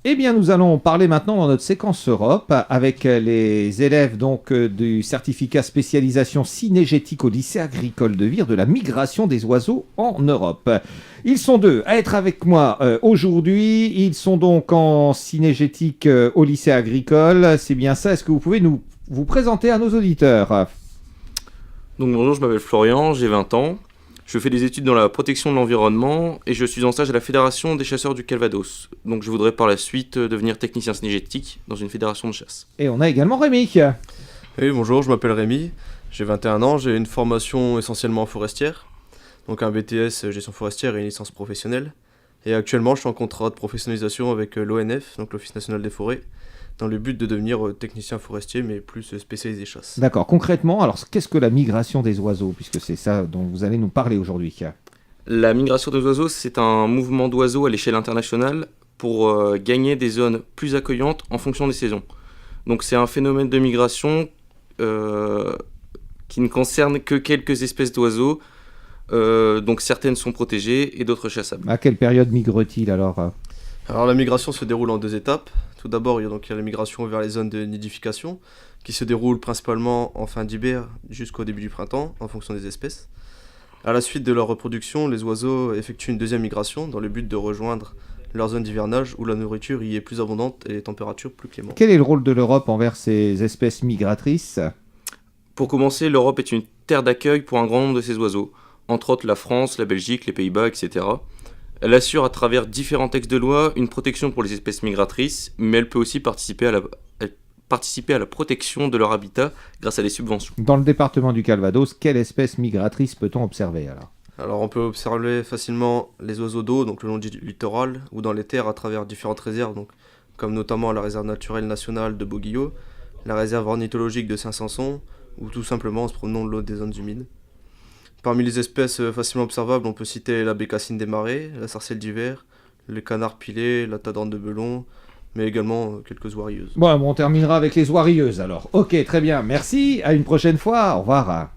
Eh bien, nous allons parler maintenant dans notre séquence Europe avec les élèves donc du certificat spécialisation cinégétique au lycée agricole de Vire de la migration des oiseaux en Europe. Ils sont deux à être avec moi aujourd'hui. Ils sont donc en cinégétique au lycée agricole. C'est bien ça. Est-ce que vous pouvez vous présenter à nos auditeurs ? Donc bonjour, je m'appelle Florian, j'ai 20 ans. Je fais des études dans la protection de l'environnement et je suis en stage à la Fédération des chasseurs du Calvados. Donc je voudrais par la suite devenir technicien cinégétique dans une fédération de chasse. Et on a également Rémi. Oui, bonjour, je m'appelle Rémi, j'ai 21 ans, j'ai une formation essentiellement forestière, donc un BTS gestion forestière et une licence professionnelle. Et actuellement, je suis en contrat de professionnalisation avec l'ONF, donc l'Office national des forêts, dans le but de devenir technicien forestier, mais plus spécialisé chasse. D'accord. Concrètement, alors qu'est-ce que la migration des oiseaux, puisque c'est ça dont vous allez nous parler aujourd'hui ? La migration des oiseaux, c'est un mouvement d'oiseaux à l'échelle internationale pour gagner des zones plus accueillantes en fonction des saisons. Donc c'est un phénomène de migration qui ne concerne que quelques espèces d'oiseaux. Donc certaines sont protégées et d'autres chassables. À quelle période migrent-ils alors ? Alors la migration se déroule en 2 étapes. Tout d'abord, il y a la migration vers les zones de nidification, qui se déroule principalement en fin d'hiver jusqu'au début du printemps, en fonction des espèces. À la suite de leur reproduction, les oiseaux effectuent une deuxième migration dans le but de rejoindre leur zone d'hivernage où la nourriture y est plus abondante et les températures plus clémentes. Quel est le rôle de l'Europe envers ces espèces migratrices ? Pour commencer, l'Europe est une terre d'accueil pour un grand nombre de ces oiseaux, entre autres la France, la Belgique, les Pays-Bas, etc. Elle assure à travers différents textes de loi une protection pour les espèces migratrices, mais elle peut aussi participer à la protection de leur habitat grâce à des subventions. Dans le département du Calvados, quelle espèce migratrice peut-on observer alors ? Alors on peut observer facilement les oiseaux d'eau, donc le long du littoral, ou dans les terres à travers différentes réserves, donc, comme notamment la réserve naturelle nationale de Boguillot, la réserve ornithologique de Saint-Sanson, ou tout simplement en se promenant le long des zones humides. Parmi les espèces facilement observables, on peut citer la bécassine des marais, la sarcelle d'hiver, le canard pilé, la tadorne de Belon, mais également quelques oiseilleuses. Bon, on terminera avec les oiseilleuses alors. Ok, très bien, merci, à une prochaine fois, au revoir.